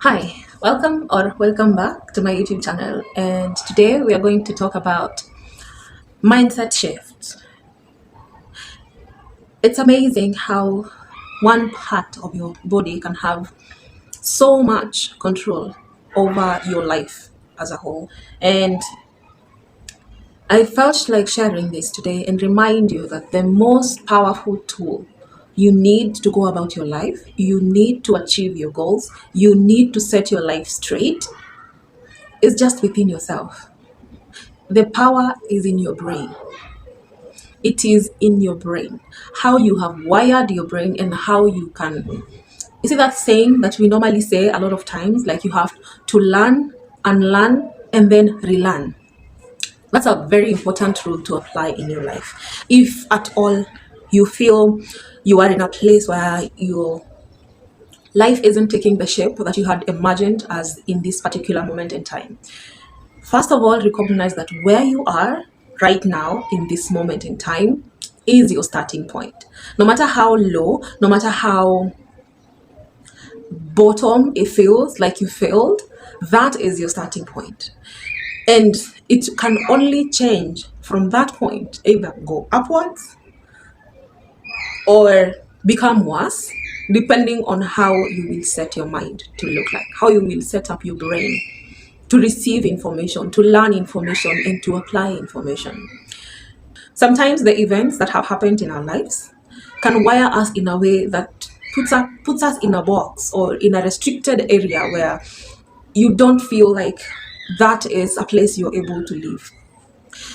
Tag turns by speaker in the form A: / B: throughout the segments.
A: Hi, welcome back to my YouTube channel. And today we are going to talk about mindset shifts. It's amazing how one part of your body can have so much control over your life as a whole. And I felt like sharing this today and remind you that the most powerful tool you need to go about your life, you need to achieve your goals, you need to set your life straight, is just within yourself. The power is in your brain. It is in your brain. How you have wired your brain and how you can. You see that saying that we normally say a lot of times, like you have to learn, unlearn, and then relearn. That's a very important rule to apply in your life. If at all you feel you are in a place where your life isn't taking the shape that you had imagined as in this particular moment in time, first of all, recognize that where you are right now in this moment in time is your starting point. No matter how low, no matter how bottom it feels like you failed, that is your starting point. And it can only change from that point, either go upwards or become worse, depending on how you will set your mind to look like, how you will set up your brain to receive information, to learn information, and to apply information. Sometimes the events that have happened in our lives can wire us in a way that puts us in a box or in a restricted area where you don't feel like that is a place you're able to live.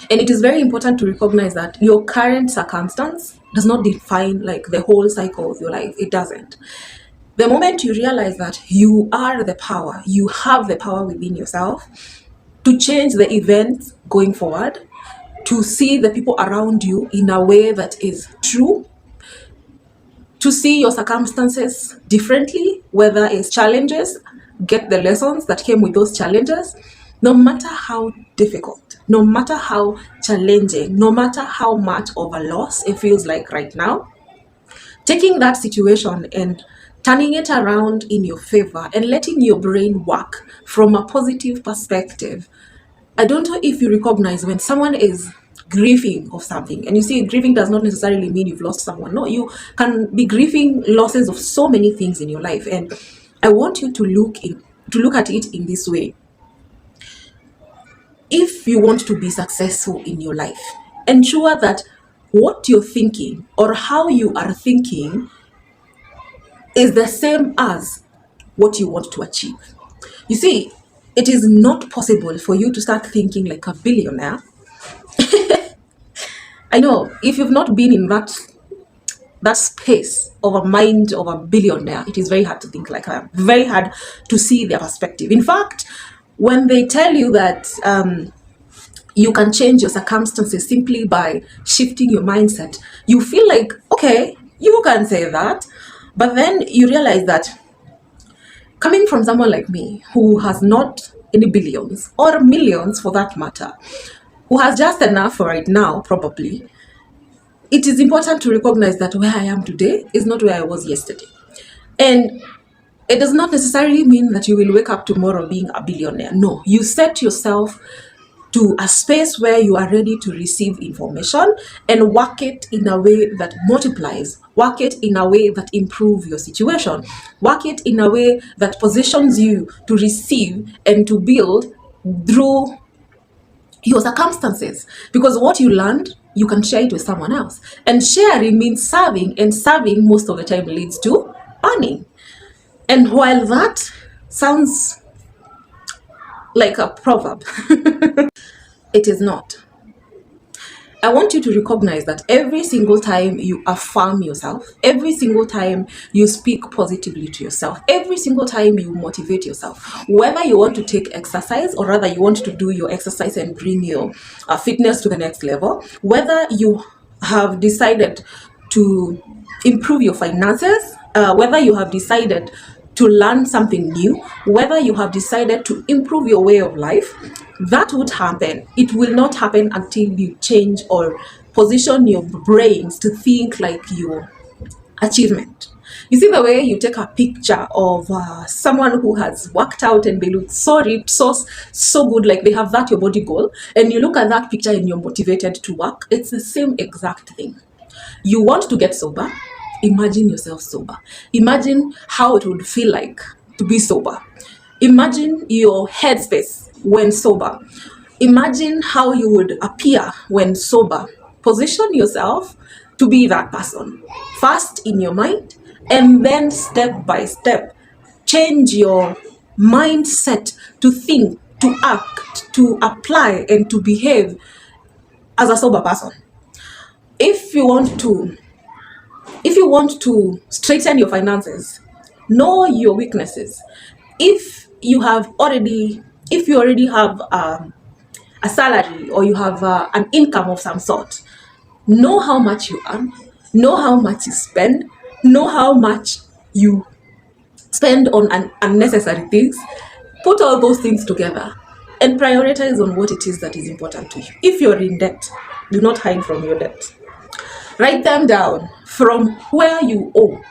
A: And it is very important to recognize that your current circumstance does not define like the whole cycle of your life. It doesn't. The moment you realize that you are the power, you have the power within yourself to change the events going forward, to see the people around you in a way that is true, to see your circumstances differently, whether it's challenges, get the lessons that came with those challenges, no matter how difficult, no matter how challenging, no matter how much of a loss it feels like right now, taking that situation and turning it around in your favor and letting your brain work from a positive perspective. I don't know if you recognize when someone is grieving of something, and you see, grieving does not necessarily mean you've lost someone. No, you can be grieving losses of so many things in your life. And I want you to look at it in this way. If you want to be successful in your life, ensure that what you're thinking or how you are thinking is the same as what you want to achieve. You see, it is not possible for you to start thinking like a billionaire. I know if you've not been in that space of a mind of a billionaire, it is very hard to think like that. Very hard to see their perspective. In fact, when they tell you that you can change your circumstances simply by shifting your mindset, you feel like, okay, you can say that, but then you realize that coming from someone like me who has not any billions or millions for that matter, who has just enough for right now, probably, it is important to recognize that where I am today is not where I was yesterday. And it does not necessarily mean that you will wake up tomorrow being a billionaire. No, you set yourself to a space where you are ready to receive information and work it in a way that multiplies, work it in a way that improves your situation, work it in a way that positions you to receive and to build through your circumstances. Because what you learned, you can share it with someone else. And sharing means serving, and serving most of the time leads to earning. And while that sounds like a proverb, it is not. I want you to recognize that every single time you affirm yourself, every single time you speak positively to yourself, every single time you motivate yourself, whether you want to take exercise or rather you want to do your exercise and bring your fitness to the next level, whether you have decided to improve your finances, whether you have decided to learn something new, whether you have decided to improve your way of life, that would happen. It will not happen until you change or position your brains to think like your achievement. You see the way you take a picture of someone who has worked out and they look so ripped, so good, like they have that your body goal, and you look at that picture and you're motivated to work. It's the same exact thing. You want to get sober. Imagine yourself sober. Imagine how it would feel like to be sober. Imagine your headspace when sober. Imagine how you would appear when sober. Position yourself to be that person. First in your mind, and then step by step, change your mindset to think, to act, to apply, and to behave as a sober person. If you want to straighten your finances, know your weaknesses. If you already have a salary, or you have an income of some sort, know how much you earn, know how much you spend, know how much you spend on unnecessary things. Put all those things together and prioritize on what it is that is important to you. If you're in debt, do not hide from your debt. Write them down, from where you owe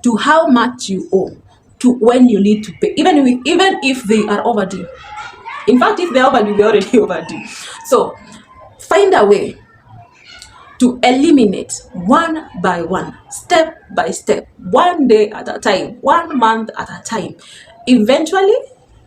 A: to how much you owe to when you need to pay, even if they are overdue. In fact, if they're overdue, they're already overdue. So find a way to eliminate one by one, step by step, one day at a time, 1 month at a time. Eventually,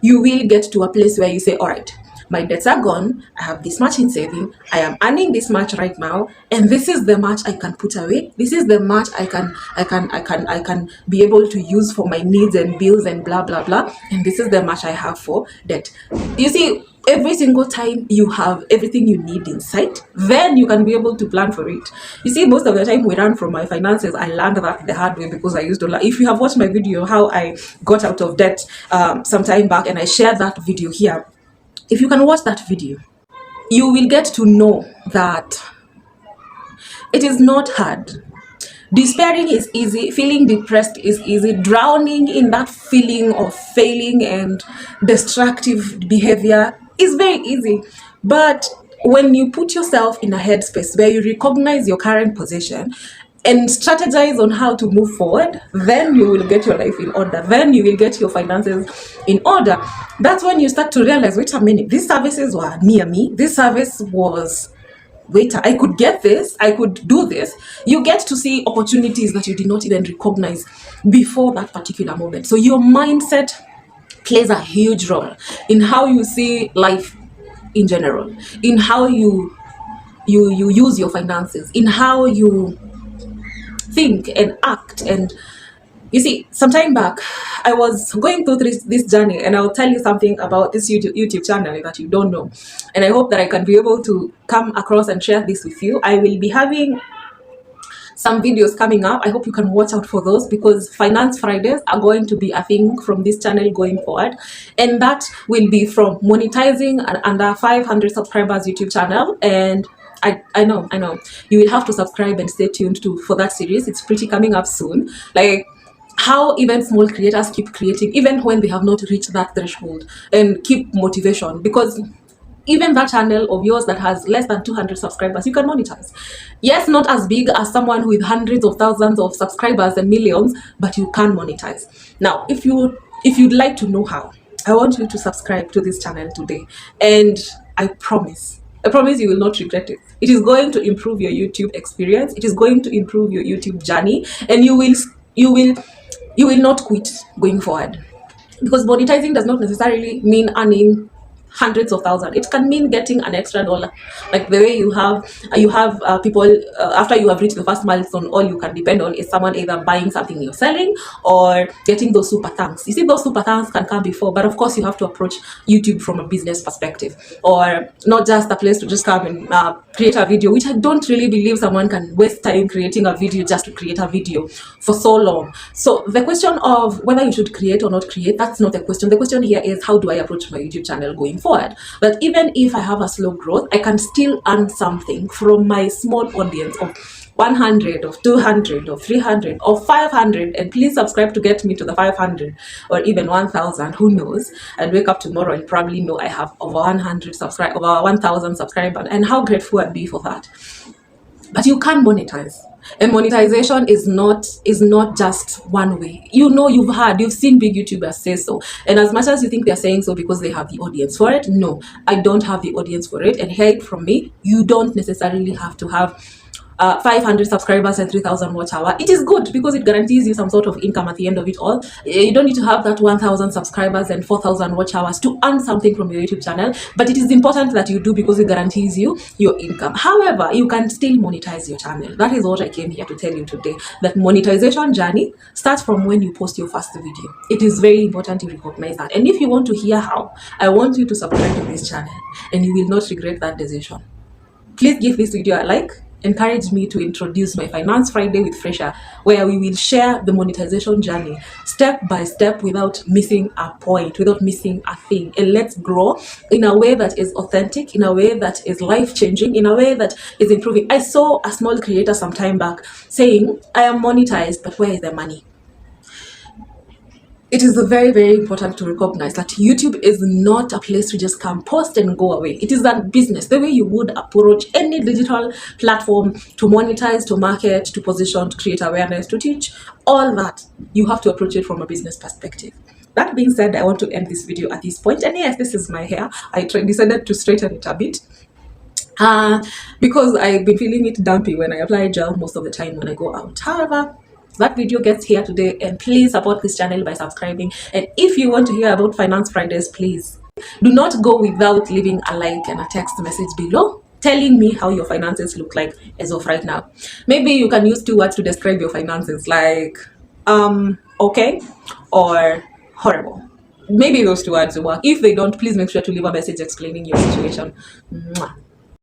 A: you will get to a place where you say, all right, my debts are gone, I have this much in saving, I am earning this much right now, and this is the much I can put away, this is the much I can be able to use for my needs and bills and blah blah blah, and this is the much I have for debt. You see, every single time you have everything you need in sight, then you can be able to plan for it. You see, most of the time we run from my finances. I learned that the hard way, because I used to learn. If you have watched my video how I got out of debt some time back, and I shared that video here, if you can watch that video, you will get to know that it is not hard. Despairing is easy, feeling depressed is easy, drowning in that feeling of failing and destructive behavior is very easy. But when you put yourself in a headspace where you recognize your current position and strategize on how to move forward, then you will get your life in order. Then you will get your finances in order. That's when you start to realize, wait a minute, these services were near me. This service was, wait, I could get this, I could do this. You get to see opportunities that you did not even recognize before that particular moment. So your mindset plays a huge role in how you see life in general, in how you use your finances, in how you think and act. And you see, some time back, I was going through this journey, and I'll tell you something about this YouTube channel that you don't know. And I hope that I can be able to come across and share this with you. I will be having some videos coming up. I hope you can watch out for those, because Finance Fridays are going to be a thing from this channel going forward. And that will be from monetizing an under 500 subscribers YouTube channel. And I know you will have to subscribe and stay tuned for that series. It's pretty coming up soon. Like how even small creators keep creating even when they have not reached that threshold, and keep motivation, because even that channel of yours that has less than 200 subscribers, you can monetize. Yes, not as big as someone with hundreds of thousands of subscribers and millions, but you can monetize. Now, if you'd like to know how, I want you to subscribe to this channel today, and I promise you will not regret it. It is going to improve your YouTube experience. It is going to improve your YouTube journey, and you will not quit going forward. Because monetizing does not necessarily mean earning hundreds of thousands. It can mean getting an extra dollar, like the way you have people after you have reached the first milestone. All you can depend on is someone either buying something you're selling or getting those super thanks. You see, those super thanks can come before, but of course you have to approach YouTube from a business perspective, or not just a place to just come and create a video, which I don't really believe someone can waste time creating a video just to create a video for so long. So the question of whether you should create or not create, that's not the question. The question here is, how do I approach my YouTube channel going forward? But even if I have a slow growth, I can still earn something from my small audience of 100, of 200, of 300, of 500. And please subscribe to get me to the 500 or even 1,000. Who knows? I'll wake up tomorrow and probably know I have over 100 subscribers, over 1,000 subscribers, and how grateful I'd be for that. But you can monetize. And monetization is not just one way. You've seen big YouTubers say so. And as much as you think they're saying so because they have the audience for it, no, I don't have the audience for it. And hear it from me, you don't necessarily have to have 500 subscribers and 3,000 watch hour. It is good because it guarantees you some sort of income at the end of it all. You don't need to have that 1,000 subscribers and 4,000 watch hours to earn something from your YouTube channel, but it is important that you do because it guarantees you your income. However, you can still monetize your channel. That is what I came here to tell you today, that monetization journey starts from when you post your first video. It is very important you recognize that. And if you want to hear how, I want you to subscribe to this channel and you will not regret that decision. Please give this video a like. Encourage me to introduce my Finance Friday with Fresher, where we will share the monetization journey step by step without missing a point, without missing a thing. And let's grow in a way that is authentic, in a way that is life-changing, in a way that is improving. I saw a small creator some time back saying, I am monetized, but where is the money? It is very, very important to recognize that YouTube is not a place to just come, post and go away. It is a business, the way you would approach any digital platform to monetize, to market, to position, to create awareness, to teach, all that. You have to approach it from a business perspective. That being said, I want to end this video at this point. And yes, this is my hair. I decided to straighten it a bit. Because I've been feeling it dumpy when I apply gel most of the time when I go out. However, that video gets here today, and please support this channel by subscribing. And if you want to hear about Finance Fridays, please do not go without leaving a like and a text message below telling me how your finances look like as of right now. Maybe you can use 2 words to describe your finances, like okay or horrible. Maybe those 2 words will work. If they don't, please make sure to leave a message explaining your situation. Mwah.